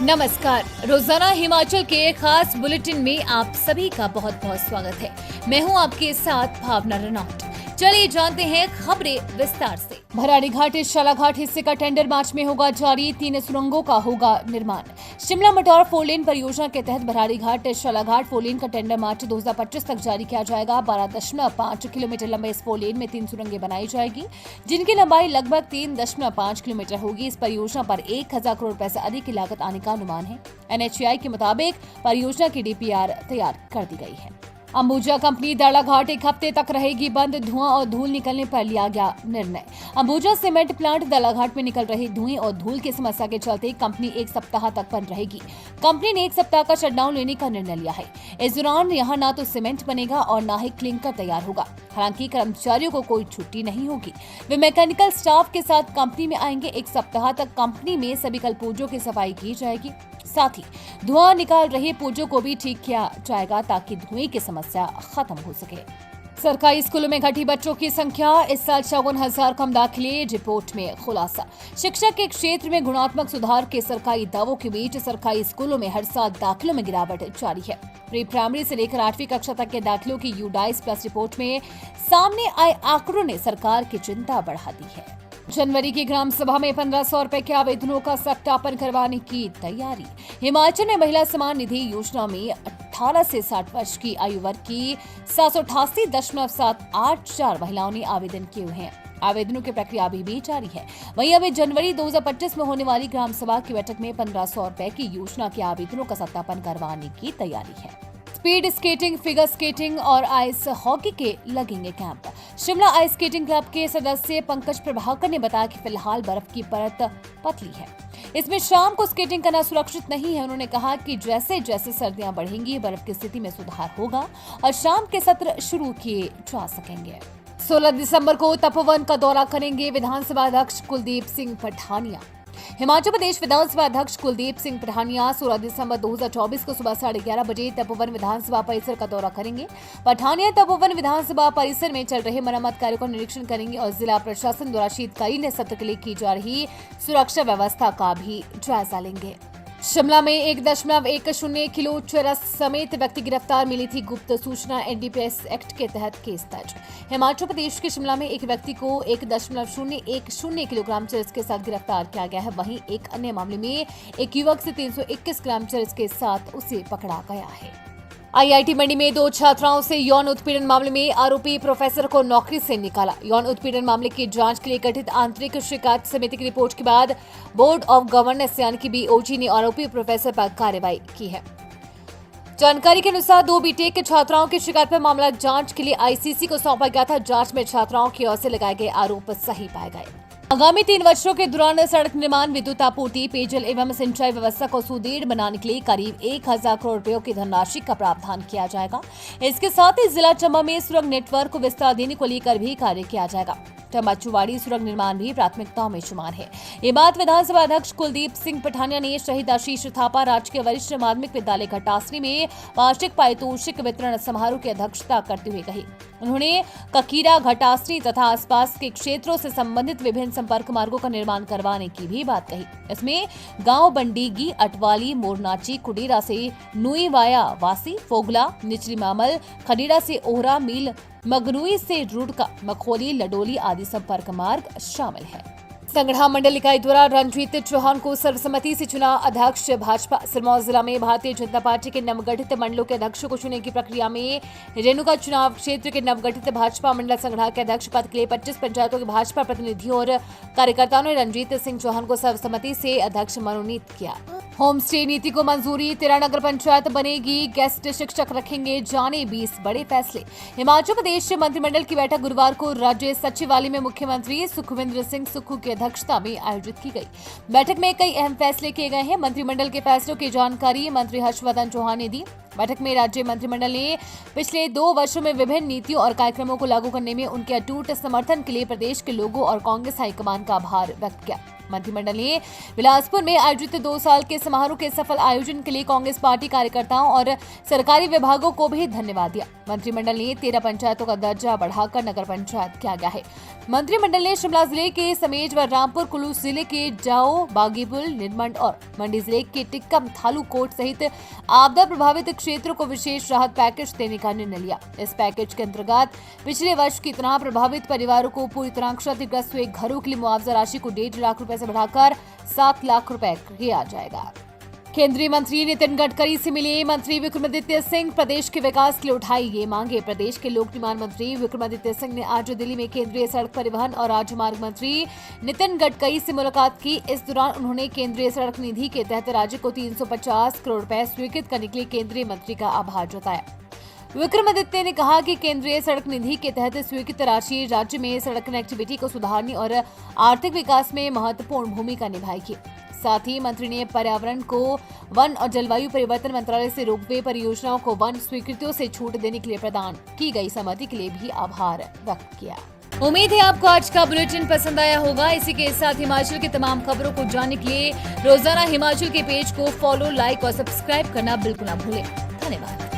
नमस्कार। रोजाना हिमाचल के खास बुलेटिन में आप सभी का बहुत बहुत स्वागत है। मैं हूं आपके साथ भावना रनौत। चलिए जानते हैं खबरें विस्तार से। भराड़ीघाट शालाघाट हिस्से का टेंडर मार्च में होगा जारी। 3 सुरंगों का होगा निर्माण। शिमला मटौर 4 लेन परियोजना के तहत भराड़ीघाट शालाघाट 4 लेन का टेंडर मार्च 2025 तक जारी किया जाएगा। 12.5 किलोमीटर लंबे इस 4 लेन में 3 सुरंगें बनाई जाएगी, जिनकी लंबाई लगभग 3.5 किलोमीटर होगी। इस परियोजना पर 1,000 करोड़ रुपए से अधिक की लागत आने का अनुमान है। NHAI के मुताबिक परियोजना की DPR तैयार कर दी गई है। अंबुजा कंपनी दाड़ाघाट 1 हफ्ते तक रहेगी बंद। धुआं और धूल निकलने पर लिया गया निर्णय। अंबुजा सीमेंट प्लांट दाड़ाघाट में निकल रहे धुएं और धूल की समस्या के चलते कंपनी 1 सप्ताह तक बंद रहेगी। कंपनी ने 1 सप्ताह का शटडाउन लेने का निर्णय लिया है। इस दौरान यहां न तो सीमेंट बनेगा और न ही क्लिंकर तैयार होगा। हालांकि कर्मचारियों को कोई छुट्टी नहीं होगी। वे मैकेनिकल स्टाफ के साथ कंपनी में आएंगे। 1 सप्ताह तक कंपनी में सभी कलपुर्जों की सफाई की जाएगी। साथ ही धुआं निकाल रहे पुर्जों को भी ठीक किया जाएगा ताकि धुएं की समस्या खत्म हो सके। सरकारी स्कूलों में घटी बच्चों की संख्या। इस साल 54,000 कम दाखिले, रिपोर्ट में खुलासा। शिक्षा के क्षेत्र में गुणात्मक सुधार के सरकारी दावों के बीच सरकारी स्कूलों में हर साल दाखिलों में गिरावट जारी है। प्री प्राइमरी से लेकर 8वीं कक्षा तक के दाखिलों की यूडाइस प्लस रिपोर्ट में सामने आए आंकड़ों ने सरकार की चिंता बढ़ा दी है। जनवरी की ग्राम सभा में 1,500 रुपए के आवेदनों का सत्यापन करवाने की तैयारी। हिमाचल में महिला सम्मान निधि योजना में 18 से 60 वर्ष की आयु वर्ग की 788.784 महिलाओं ने आवेदन किए हुए हैं। आवेदनों की प्रक्रिया अभी भी जारी है। वहीं अभी जनवरी 2025 में होने वाली ग्राम सभा की बैठक में 1,500 रुपए की योजना के आवेदनों का सत्यापन करवाने की तैयारी है। स्पीड स्केटिंग, फिगर स्केटिंग और आइस हॉकी के लगेंगे camp. Shimla ice skating club के सदस्य पंकज प्रभाकर ने बताया कि फिलहाल बर्फ की परत पतली है, इसमें शाम को स्केटिंग करना सुरक्षित नहीं है। उन्होंने कहा कि जैसे जैसे सर्दियां बढ़ेंगी बर्फ की स्थिति में सुधार होगा और शाम के सत्र शुरू किए जा सकेंगे। 16 दिसंबर को तपोवन का दौरा करेंगे विधानसभा अध्यक्ष कुलदीप सिंह पठानिया। हिमाचल प्रदेश विधानसभा अध्यक्ष कुलदीप सिंह पठानिया 16 दिसंबर 2024 को सुबह 11:30 बजे तपोवन विधानसभा परिसर का दौरा करेंगे। पठानिया तपोवन विधानसभा परिसर में चल रहे मरम्मत कार्यों का निरीक्षण करेंगे और जिला प्रशासन द्वारा शीतकालीन सत्र के लिए की जा रही सुरक्षा व्यवस्था का भी जायजा लेंगे। शिमला में 1.10 किलो चरस समेत व्यक्ति गिरफ्तार, मिली थी गुप्त सूचना। NDPS एक्ट के तहत केस दर्ज। हिमाचल प्रदेश के शिमला में एक व्यक्ति को 1.010 किलोग्राम चरस के साथ गिरफ्तार किया गया है। वहीं एक अन्य मामले में एक युवक से 321 ग्राम चरस के साथ उसे पकड़ा गया है। IIT मंडी में 2 छात्राओं से यौन उत्पीड़न मामले में आरोपी प्रोफेसर को नौकरी से निकाला। यौन उत्पीड़न मामले की जांच के लिए गठित आंतरिक शिकायत समिति की रिपोर्ट के बाद बोर्ड ऑफ गवर्नेंस यानी कि BOG ने आरोपी प्रोफेसर पर कार्रवाई की है। जानकारी के अनुसार 2 बीटेक के छात्राओं की शिकायत पर मामला जांच के लिए ICC को सौंपा गया था। जांच में छात्राओं की ओर से लगाए गए आरोप सही पाए गए। आगामी 3 वर्षों के दौरान सड़क निर्माण, विद्युत आपूर्ति, पेयजल एवं सिंचाई व्यवस्था को सुदृढ़ बनाने के लिए करीब 1,000 करोड़ रुपयों की धनराशि का प्रावधान किया जाएगा। इसके साथ ही जिला चंबा में सुरंग नेटवर्क को विस्तार देने को लेकर भी कार्य किया जाएगा। चंबा-चुवाड़ी सुरंग निर्माण भी प्राथमिकताओं में शुमार है। ये बात विधानसभा अध्यक्ष कुलदीप सिंह पठानिया ने शहीद आशीष थापा राजकीय वरिष्ठ माध्यमिक विद्यालय घटासरी में वार्षिक पारितोषिक वितरण समारोह की अध्यक्षता करते हुए कही। उन्होंने ककीरा, घटासरी तथा आसपास के क्षेत्रों से संबंधित विभिन्न संपर्क मार्गों का निर्माण करवाने की भी बात कही। इसमें गांव बंडीगी, अटवाली, मोरनाची, कुडीरा से नुई वाया वासी, फोगला, निचली मामल, खडीरा से ओहरा, मील मगनुई से रुड़का, मखोली, लडोली आदि संपर्क मार्ग शामिल है। संगड़ा मंडल इकाई द्वारा रणजीत चौहान को सर्वसम्मति से चुना अध्यक्ष भाजपा। सिरमौर जिला में भारतीय जनता पार्टी के नवगठित मंडलों के अध्यक्षों को चुनने की प्रक्रिया में रेणुका चुनाव क्षेत्र के नवगठित भाजपा मंडल संगड़ा के अध्यक्ष पद के लिए 25 पंचायतों के भाजपा प्रतिनिधियों और कार्यकर्ताओं ने रणजीत सिंह चौहान को सर्वसम्मति से अध्यक्ष मनोनीत किया। होम स्टे नीति को मंजूरी, 13 नगर पंचायत बनेगी, गेस्ट शिक्षक रखेंगे, जाने 20 बड़े फैसले। हिमाचल प्रदेश मंत्रिमंडल की बैठक गुरुवार को राज्य सचिवालय में मुख्यमंत्री सुखविंदर सिंह सुक्खू की अध्यक्षता में आयोजित की गई। बैठक में कई अहम फैसले किए गए हैं। मंत्रिमंडल के फैसलों की जानकारी मंत्री हर्षवर्धन चौहान ने दी। बैठक में राज्य मंत्रिमंडल ने पिछले 2 वर्षों में विभिन्न नीतियों और कार्यक्रमों को लागू करने में उनके अटूट समर्थन के लिए प्रदेश के लोगों और कांग्रेस हाईकमान का आभार व्यक्त किया। मंत्रिमंडल ने बिलासपुर में आयोजित 2 साल के समारोह के सफल आयोजन के लिए कांग्रेस पार्टी कार्यकर्ताओं और सरकारी विभागों को भी धन्यवाद दिया। मंत्रिमंडल ने 13 पंचायतों का दर्जा बढ़ाकर नगर पंचायत किया गया है। मंत्रिमंडल ने शिमला जिले के समेत व रामपुर कुल्लू जिले के जाओ, बागीपुल, निरमंड और मंडी जिले के टिक्कम, थालू कोट सहित आपदा प्रभावित क्षेत्रों को विशेष राहत पैकेज देने का निर्णय लिया। इस पैकेज के अंतर्गत पिछले वर्ष की तरह प्रभावित परिवारों को पूरी तरह क्षतिग्रस्त हुए घरों के लिए मुआवजा राशि को 1.5 लाख रुपए से बढ़ाकर 7 लाख रुपए किया जाएगा। केंद्रीय मंत्री नितिन गडकरी से मिले मंत्री विक्रमादित्य सिंह, प्रदेश के विकास के लिए उठाई ये मांगे। प्रदेश के लोक निर्माण मंत्री विक्रमादित्य सिंह ने आज दिल्ली में केंद्रीय सड़क परिवहन और राजमार्ग मंत्री नितिन गडकरी से मुलाकात की। इस दौरान उन्होंने केंद्रीय सड़क निधि के तहत राज्य को 350 करोड़ रुपए स्वीकृत करने के लिए केंद्रीय मंत्री का आभार जताया। विक्रमादित्य ने कहा कि केंद्रीय सड़क निधि के तहत स्वीकृत राशि राज्य में सड़क कनेक्टिविटी को सुधारने और आर्थिक विकास में महत्वपूर्ण भूमिका निभाएगी। साथ ही मंत्री ने पर्यावरण को वन और जलवायु परिवर्तन मंत्रालय से रोपवे परियोजनाओं को वन स्वीकृतियों से छूट देने के लिए प्रदान की गई सहमति के लिए भी आभार व्यक्त किया। उम्मीद है आपको आज का बुलेटिन पसंद आया होगा। इसी के साथ हिमाचल की तमाम खबरों को जानने के लिए रोजाना हिमाचल के पेज को फॉलो, लाइक और सब्सक्राइब करना बिल्कुल न भूलें। धन्यवाद।